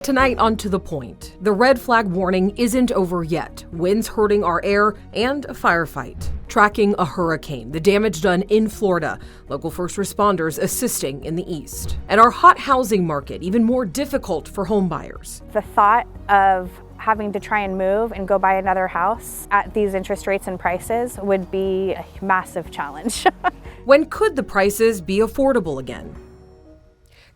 Tonight on To The Point, the red flag warning isn't over yet. Winds hurting our air and a firefight. Tracking a hurricane, the damage done in Florida, local first responders assisting in the east. And our hot housing market even more difficult for home buyers. The thought of having to try and move and go buy another house at these interest rates and prices would be a massive challenge. When could the prices be affordable again?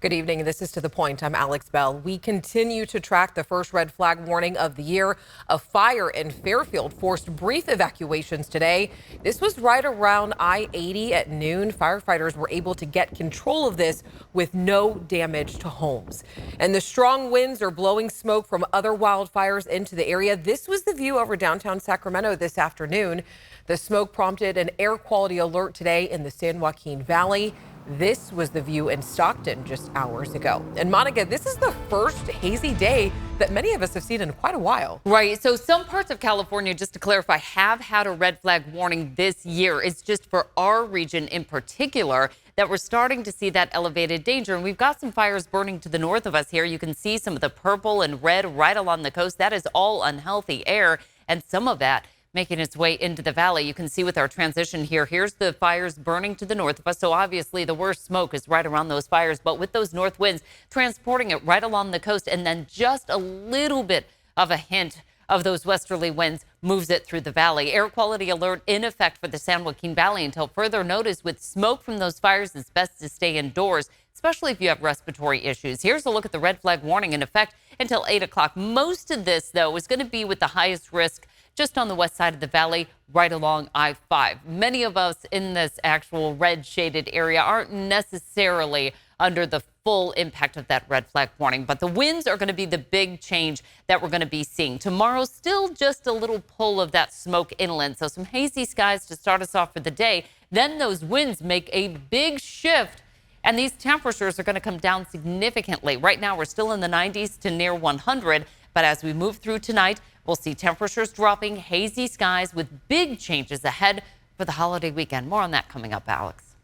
Good evening. This is To The Point. I'm Alex Bell. We continue to track the first red flag warning of the year. A fire in Fairfield forced brief evacuations today. This was right around I-80 at noon. Firefighters were able to get control of this with no damage to homes. And the strong winds are blowing smoke from other wildfires into the area. This was the view over downtown Sacramento this afternoon. The smoke prompted an air quality alert today in the San Joaquin Valley. This was the view in Stockton just hours ago. And Monica, this is the first hazy day that many of us have seen in quite a while. Right. So some parts of California, just to clarify, have had a red flag warning this year. It's just for our region in particular that we're starting to see that elevated danger. And we've got some fires burning to the north of us here. You can see some of the purple and red right along the coast. That is all unhealthy air, and some of that making its way into the valley. You can see with our transition here, here's the fires burning to the north of us. So obviously the worst smoke is right around those fires, but with those north winds transporting it right along the coast, and then just a little bit of a hint of those westerly winds moves it through the valley. Air quality alert in effect for the San Joaquin Valley until further notice. With smoke from those fires, it's best to stay indoors, especially if you have respiratory issues. Here's a look at the red flag warning in effect until 8 o'clock. Most of this, though, is going to be with the highest risk just on the west side of the valley, right along I-5. Many of us in this actual red shaded area aren't necessarily under the full impact of that red flag warning, but the winds are going to be the big change that we're going to be seeing. Tomorrow, still just a little pull of that smoke inland, so some hazy skies to start us off for the day. Then those winds make a big shift, and these temperatures are going to come down significantly. Right now, we're still in the 90s to near 100, but as we move through tonight, we'll see temperatures dropping, hazy skies with big changes ahead for the holiday weekend. More on that coming up, Alex.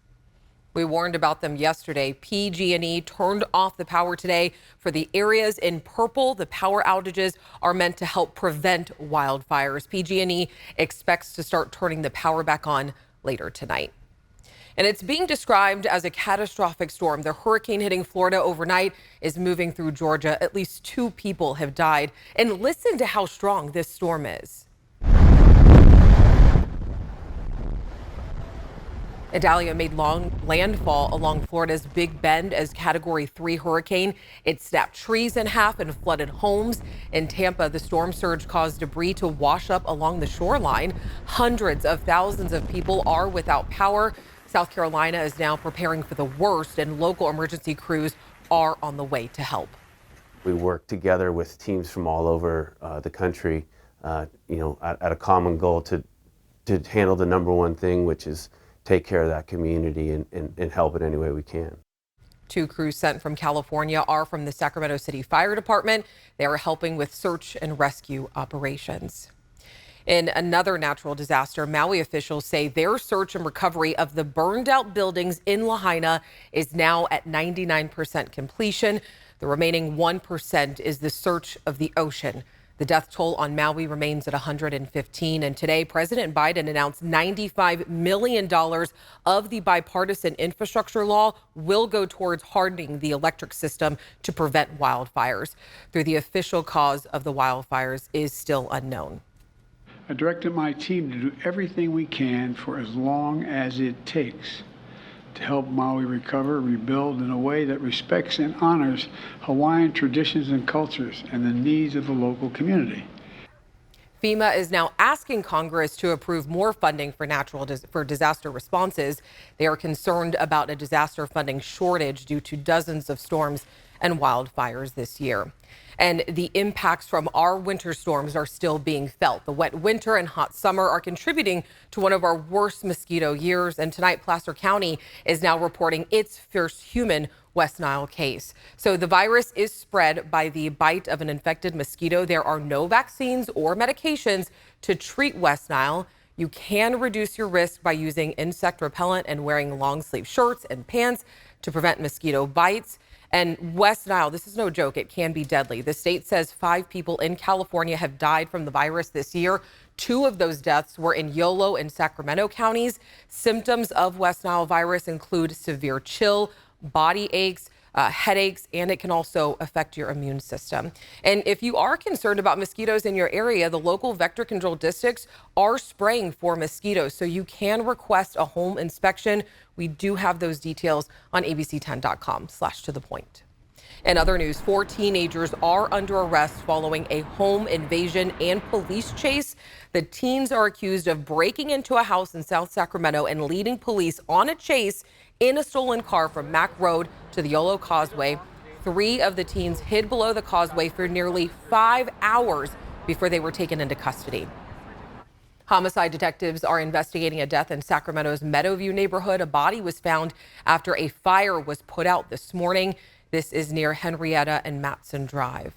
We warned about them yesterday. PG&E turned off the power today for the areas in purple. The power outages are meant to help prevent wildfires. PG&E expects to start turning the power back on later tonight. And it's being described as a catastrophic storm. The hurricane hitting Florida overnight is moving through Georgia. At least 2 people have died. And listen to how strong this storm is. Idalia made long landfall along Florida's Big Bend as Category 3 hurricane. It snapped trees in half and flooded homes. In Tampa, the storm surge caused debris to wash up along the shoreline. Hundreds of thousands of people are without power. South Carolina is now preparing for the worst, and local emergency crews are on the way to help. We work together with teams from all over the country, at a common goal to handle the number one thing, which is take care of that community and help in any way we can. 2 crews sent from California are from the Sacramento City Fire Department. They are helping with search and rescue operations. In another natural disaster, Maui officials say their search and recovery of the burned out buildings in Lahaina is now at 99% completion. The remaining 1% is the search of the ocean. The death toll on Maui remains at 115. And today, President Biden announced $95 million of the bipartisan infrastructure law will go towards hardening the electric system to prevent wildfires. Though the official cause of the wildfires is still unknown. I directed my team to do everything we can for as long as it takes to help Maui recover, rebuild in a way that respects and honors Hawaiian traditions and cultures and the needs of the local community. FEMA is now asking Congress to approve more funding for disaster responses. They are concerned about a disaster funding shortage due to dozens of storms and wildfires this year. And the impacts from our winter storms are still being felt. The wet winter and hot summer are contributing to one of our worst mosquito years. And tonight, Placer County is now reporting its first human West Nile case. So the virus is spread by the bite of an infected mosquito. There are no vaccines or medications to treat West Nile. You can reduce your risk by using insect repellent and wearing long sleeve shirts and pants to prevent mosquito bites. And West Nile, this is no joke, it can be deadly. The state says 5 people in California have died from the virus this year. 2 of those deaths were in Yolo and Sacramento counties. Symptoms of West Nile virus include severe chill, body aches, headaches, and it can also affect your immune system. And if you are concerned about mosquitoes in your area, the local vector control districts are spraying for mosquitoes, so you can request a home inspection. We do have those details on abc10.com/tothepoint. In other news, 4 teenagers are under arrest following a home invasion and police chase. The teens are accused of breaking into a house in South Sacramento and leading police on a chase in a stolen car from Mack Road to the Yolo Causeway. 3 of the teens hid below the causeway for nearly 5 hours before they were taken into custody. Homicide detectives are investigating a death in Sacramento's Meadowview neighborhood. A body was found after a fire was put out this morning. This is near Henrietta and Matson Drive.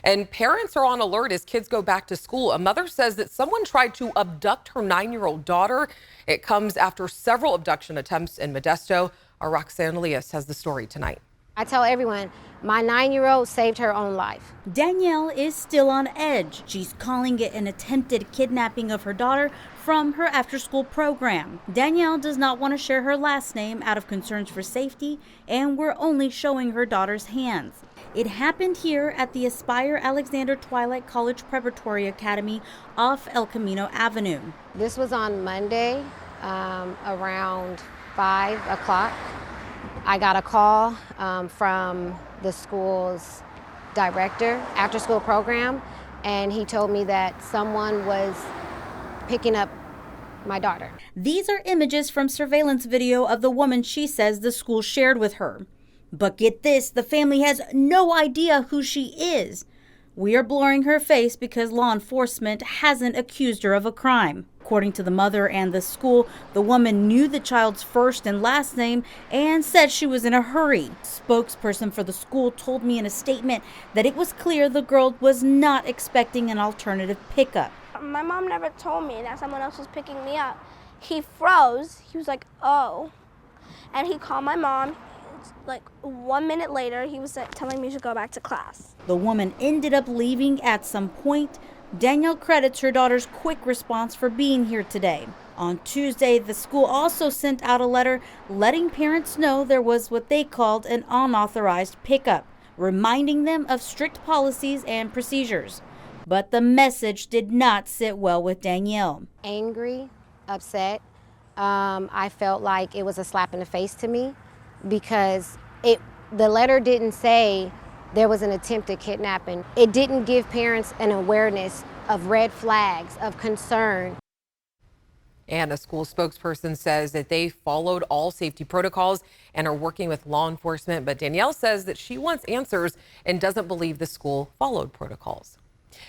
And parents are on alert as kids go back to school. A mother says that someone tried to abduct her 9-year-old daughter. It comes after several abduction attempts in Modesto. Our Roxanne Elias has the story tonight. I tell everyone, my 9-year-old saved her own life. Danielle is still on edge. She's calling it an attempted kidnapping of her daughter from her after-school program. Danielle does not want to share her last name out of concerns for safety, and we're only showing her daughter's hands. It happened here at the Aspire Alexander Twilight College Preparatory Academy off El Camino Avenue. This was on Monday around 5 o'clock. I got a call from the school's director, after-school program, and he told me that someone was picking up my daughter. These are images from surveillance video of the woman she says the school shared with her. But get this, the family has no idea who she is. We are blurring her face because law enforcement hasn't accused her of a crime. According to the mother and the school, the woman knew the child's first and last name and said she was in a hurry. Spokesperson for the school told me in a statement that it was clear the girl was not expecting an alternative pickup. My mom never told me that someone else was picking me up. He froze. He was like, oh. And he called my mom. Like 1 minute later, he was telling me to go back to class. The woman ended up leaving at some point. Danielle credits her daughter's quick response for being here today. On Tuesday, the school also sent out a letter letting parents know there was what they called an unauthorized pickup, reminding them of strict policies and procedures. But the message did not sit well with Danielle. Angry, upset. I felt like it was a slap in the face to me because the letter didn't say there was an attempted kidnapping. It didn't give parents an awareness of red flags, of concern. And a school spokesperson says that they followed all safety protocols and are working with law enforcement. But Danielle says that she wants answers and doesn't believe the school followed protocols.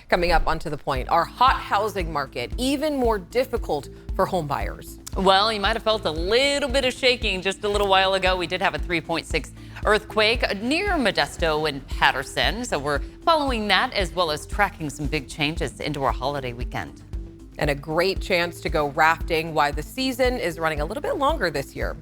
Coming up onto the point, our hot housing market even more difficult for home buyers. Well, you might have felt a little bit of shaking just a little while ago. We did have a 3.6 earthquake near Modesto and Patterson. So we're following that as well as tracking some big changes into our holiday weekend. And a great chance to go rafting while the season is running a little bit longer this year.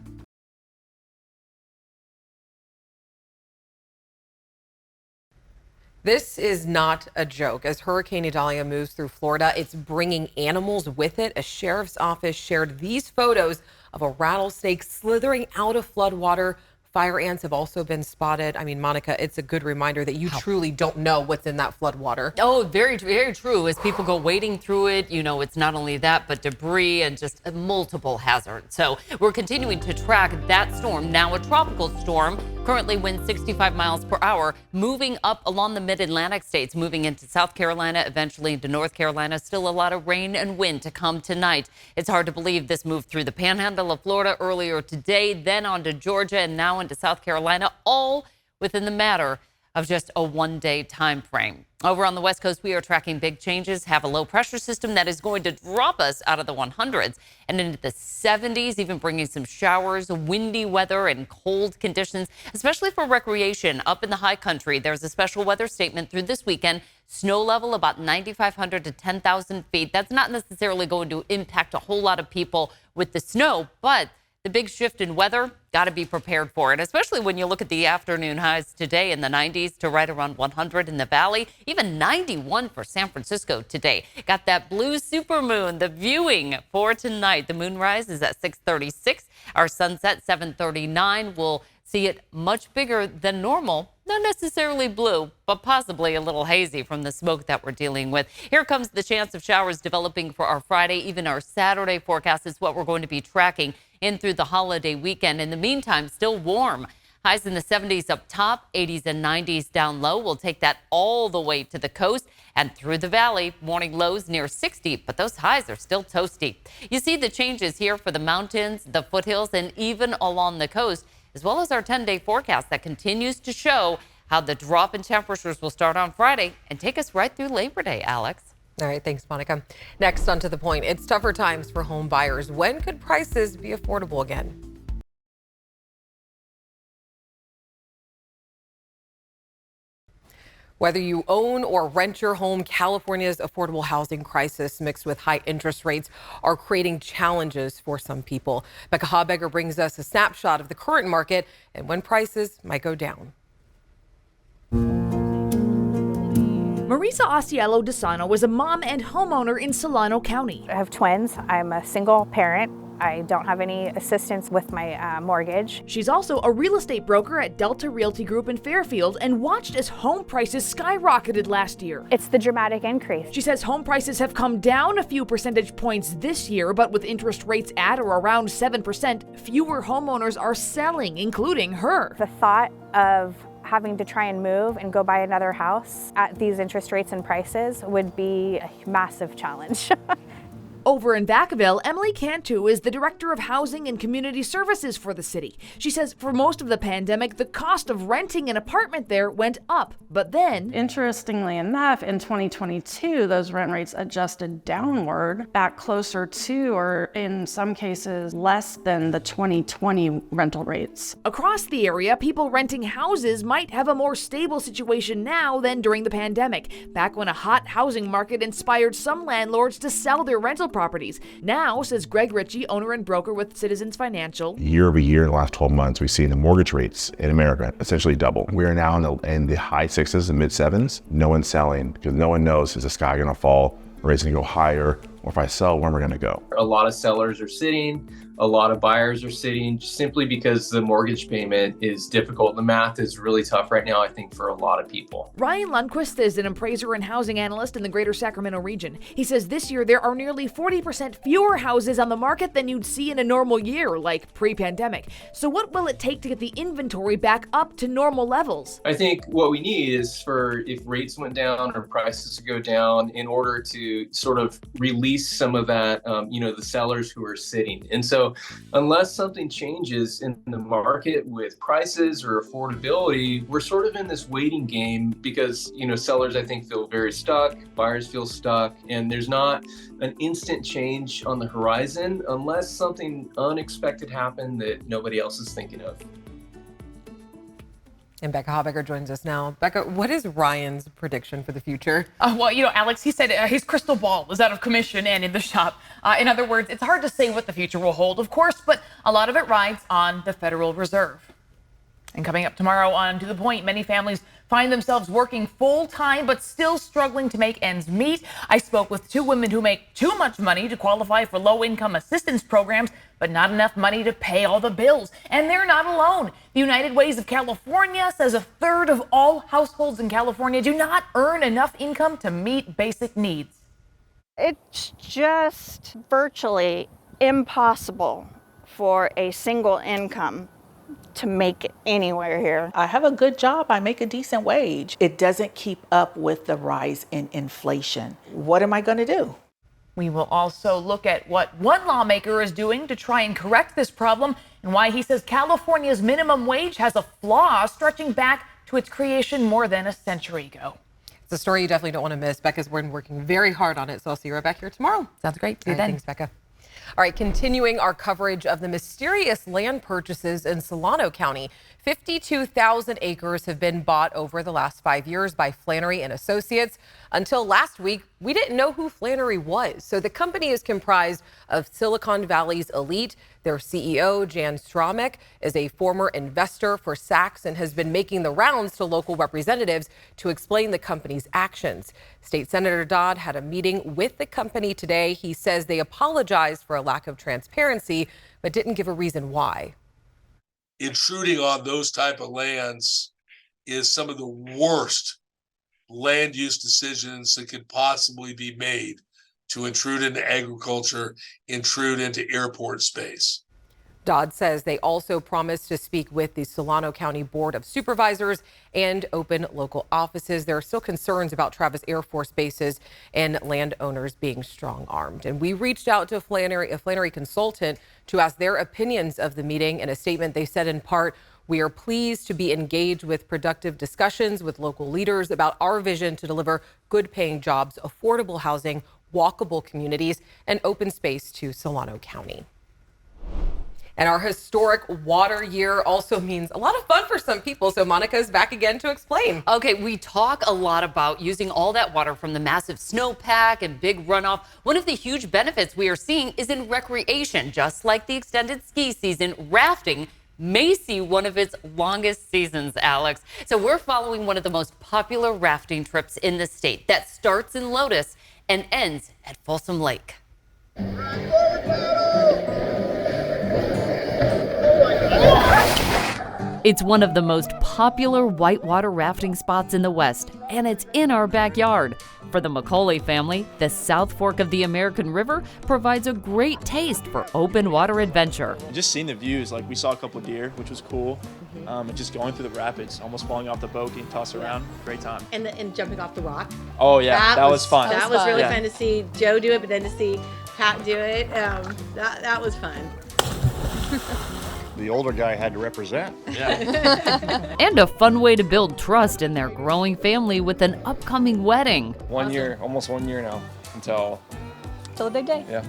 This is not a joke. As Hurricane Idalia moves through Florida, it's bringing animals with it. A sheriff's office shared these photos of a rattlesnake slithering out of floodwater. Fire ants have also been spotted. I mean, Monica, it's a good reminder that you truly don't know what's in that floodwater. Oh, very, very true. As people go wading through it, you know, it's not only that, but debris and just multiple hazards. So we're continuing to track that storm, now a tropical storm, currently winds 65 miles per hour, moving up along the mid-Atlantic states, moving into South Carolina, eventually into North Carolina. Still a lot of rain and wind to come tonight. It's hard to believe this moved through the panhandle of Florida earlier today, then onto Georgia, and now into South Carolina, all within the matter of just a one-day time frame. Over on the West Coast, we are tracking big changes, have a low pressure system that is going to drop us out of the 100s and into the 70s, even bringing some showers, windy weather and cold conditions, especially for recreation up in the high country. There's a special weather statement through this weekend. Snow level about 9,500 to 10,000 feet. That's not necessarily going to impact a whole lot of people with the snow, but the The big shift in weather, got to be prepared for it, especially when you look at the afternoon highs today in the 90s to right around 100 in the valley, even 91 for San Francisco today. Got that blue supermoon, the viewing for tonight. The moonrise is at 6:36. Our sunset 7:39. We'll see it much bigger than normal. Not necessarily blue, but possibly a little hazy from the smoke that we're dealing with. Here comes the chance of showers developing for our Friday. Even our Saturday forecast is what we're going to be tracking in through the holiday weekend. In the meantime, still warm. Highs in the 70s up top, 80s and 90s down low. We'll take that all the way to the coast and through the valley. Morning lows near 60, but those highs are still toasty. You see the changes here for the mountains, the foothills, and even along the coast, as well as our 10-day forecast that continues to show how the drop in temperatures will start on Friday and take us right through Labor Day, Alex. All right, thanks, Monica. Next, on to the point. It's tougher times for home buyers. When could prices be affordable again? Whether you own or rent your home, California's affordable housing crisis mixed with high interest rates are creating challenges for some people. Becca Habegger brings us a snapshot of the current market and when prices might go down. Marisa Asiello DeSano is a mom and homeowner in Solano County. I have twins. I'm a single parent. I don't have any assistance with my mortgage. She's also a real estate broker at Delta Realty Group in Fairfield and watched as home prices skyrocketed last year. It's the dramatic increase. She says home prices have come down a few percentage points this year, but with interest rates at or around 7%, fewer homeowners are selling, including her. The thought of having to try and move and go buy another house at these interest rates and prices would be a massive challenge. Over in Vacaville, Emily Cantu is the Director of Housing and Community Services for the city. She says for most of the pandemic, the cost of renting an apartment there went up. But then, interestingly enough, in 2022, those rent rates adjusted downward back closer to, or in some cases, less than the 2020 rental rates. Across the area, people renting houses might have a more stable situation now than during the pandemic, back when a hot housing market inspired some landlords to sell their rental properties. Now, says Greg Ritchie, owner and broker with Citizens Financial, year over year in the last 12 months, we've seen the mortgage rates in America essentially double. We are now in the high 6s and mid 7s. No one's selling because no one knows, is the sky going to fall or is it going to go higher? Or if I sell, when we're going to go? A lot of sellers are sitting. A lot of buyers are sitting simply because the mortgage payment is difficult. The math is really tough right now, I think, for a lot of people. Ryan Lundquist is an appraiser and housing analyst in the greater Sacramento region. He says this year there are nearly 40% fewer houses on the market than you'd see in a normal year, like pre-pandemic. So what will it take to get the inventory back up to normal levels? I think what we need is for, if rates went down or prices to go down, in order to sort of release some of that, the sellers who are sitting. And so unless something changes in the market with prices or affordability, we're sort of in this waiting game because, sellers, I think, feel very stuck, buyers feel stuck, and there's not an instant change on the horizon unless something unexpected happened that nobody else is thinking of. And Becca Habegger joins us now. Becca, what is Ryan's prediction for the future? Alex, he said his crystal ball is out of commission and in the shop. In other words, it's hard to say what the future will hold, of course, but a lot of it rides on the Federal Reserve. And coming up tomorrow on To the Point, many families find themselves working full-time but still struggling to make ends meet. I spoke with two women who make too much money to qualify for low-income assistance programs, but not enough money to pay all the bills. And they're not alone. The United Ways of California says a third of all households in California do not earn enough income to meet basic needs. It's just virtually impossible for a single income to make it anywhere here. I have a good job. I make a decent wage. It doesn't keep up with the rise in inflation. What am I going to do? We will also look at what one lawmaker is doing to try and correct this problem and why he says California's minimum wage has a flaw stretching back to its creation more than a century ago. It's a story you definitely don't want to miss. Becca's been working very hard on it, so I'll see you right back here tomorrow. Sounds great. See you then. Thanks, Becca. All right, continuing our coverage of the mysterious land purchases in Solano County. 52,000 acres have been bought over the last 5 years by Flannery Associates. Until last week, we didn't know who Flannery was. So the company is comprised of Silicon Valley's elite. Their CEO, Jan Stromek, is a former investor for Saks and has been making the rounds to local representatives to explain the company's actions. State Senator Dodd had a meeting with the company today. He says they apologized for a lack of transparency, but didn't give a reason why. Intruding on those type of lands is some of the worst land use decisions that could possibly be made, to intrude into agriculture, intrude into airport space. Dodd says they also promised to speak with the Solano County Board of Supervisors and open local offices. There are still concerns about Travis Air Force bases and landowners being strong-armed. And we reached out to a Flannery consultant to ask their opinions of the meeting. In a statement, they said in part, "We are pleased to be engaged with productive discussions with local leaders about our vision to deliver good-paying jobs, affordable housing, walkable communities, and open space to Solano County." And our historic water year also means a lot of fun for some people. So Monica's back again to explain. Okay, we talk a lot about using all that water from the massive snowpack and big runoff. One of the huge benefits we are seeing is in recreation. Just like the extended ski season, rafting may see one of its longest seasons, Alex. So we're following one of the most popular rafting trips in the state that starts in Lotus and ends at Folsom Lake. It's one of the most popular whitewater rafting spots in the West, and it's in our backyard. For the McCauley family, the South Fork of the American River provides a great taste for open water adventure. Just seeing the views, like we saw a couple of deer, which was cool, and just going through the rapids, almost falling off the boat, getting tossed around, great time. And jumping off the rock. Oh yeah, that was fun. That was really fun to see Joe do it, but then to see Pat do it, that was fun. The older guy had to represent. Yeah. And a fun way to build trust in their growing family with an upcoming wedding. 1 year, almost 1 year now, until the big day. Yeah.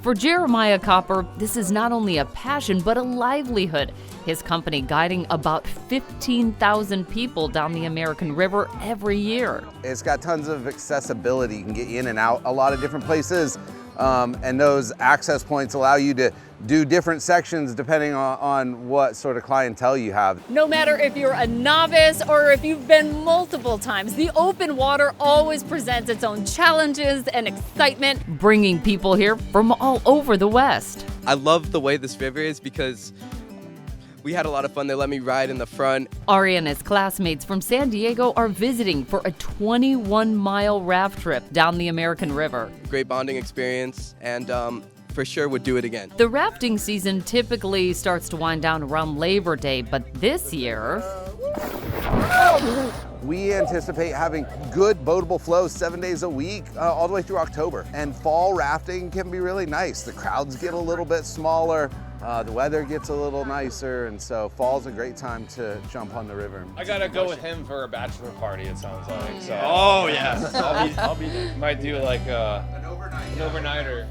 For Jeremiah Copper, this is not only a passion, but a livelihood. His company guiding about 15,000 people down the American River every year. It's got tons of accessibility. You can get in and out a lot of different places. And those access points allow you to do different sections depending on what sort of clientele you have. No matter if you're a novice or if you've been multiple times, the open water always presents its own challenges and excitement, bringing people here from all over the West. I love the way this river is because we had a lot of fun. They let me ride in the front. Ari and his classmates from San Diego are visiting for a 21-mile raft trip down the American River. Great bonding experience, and for sure would do it again. The rafting season typically starts to wind down around Labor Day, but this year... We anticipate having good boatable flow 7 days a week, all the way through October. And fall rafting can be really nice. The crowds get a little bit smaller, the weather gets a little nicer, and so fall's a great time to jump on the river. I gotta go with him for a bachelor party, it sounds like. So. Oh yeah, I'll be there. Might do like an overnighter.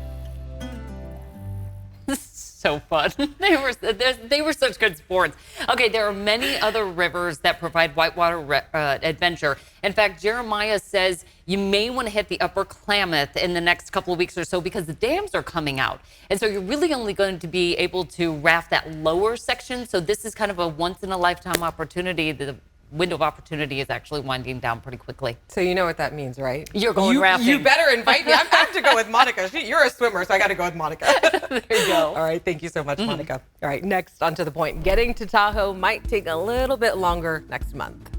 So fun. They were such good sports. Okay, there are many other rivers that provide whitewater adventure. In fact, Jeremiah says you may want to hit the Upper Klamath in the next couple of weeks or so because the dams are coming out. And so you're really only going to be able to raft that lower section. So this is kind of a once-in-a-lifetime opportunity. The window of opportunity is actually winding down pretty quickly. So you know what that means, right? You're going rafting. You better invite me. I'm back to go with Monica. You're a swimmer, so I got to go with Monica. There you go. All right, thank you so much, Monica. All right, next, on to the point. Getting to Tahoe might take a little bit longer next month.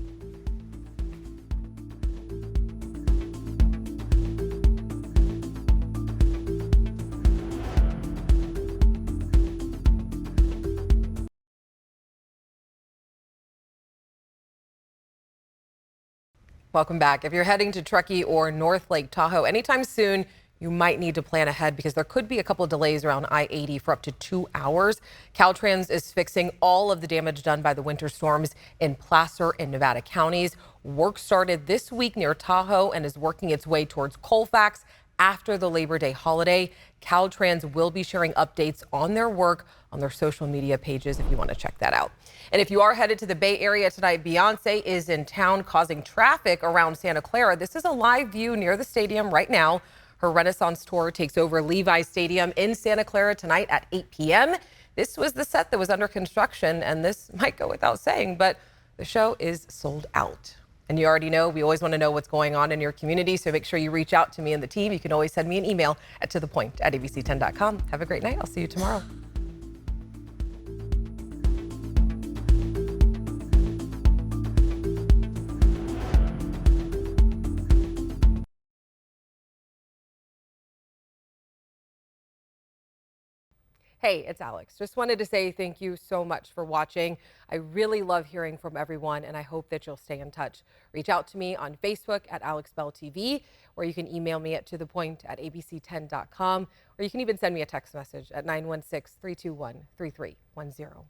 Welcome back. If you're heading to Truckee or North Lake Tahoe anytime soon, you might need to plan ahead because there could be a couple of delays around I-80 for up to 2 hours. Caltrans is fixing all of the damage done by the winter storms in Placer and Nevada counties. Work started this week near Tahoe and is working its way towards Colfax, after the Labor Day holiday. Caltrans will be sharing updates on their work on their social media pages if you want to check that out. And if you are headed to the Bay Area tonight, Beyonce is in town causing traffic around Santa Clara. This is a live view near the stadium right now. Her Renaissance tour takes over Levi Stadium in Santa Clara tonight at 8 p.m. This was the set that was under construction, and this might go without saying, but the show is sold out. And you already know, we always want to know what's going on in your community, so make sure you reach out to me and the team. You can always send me an email at tothepoint@abc10.com. Have a great night. I'll see you tomorrow. Hey, it's Alex. Just wanted to say thank you so much for watching. I really love hearing from everyone, and I hope that you'll stay in touch. Reach out to me on Facebook at AlexBellTV, or you can email me at tothepoint@abc10.com, or you can even send me a text message at 916-321-3310.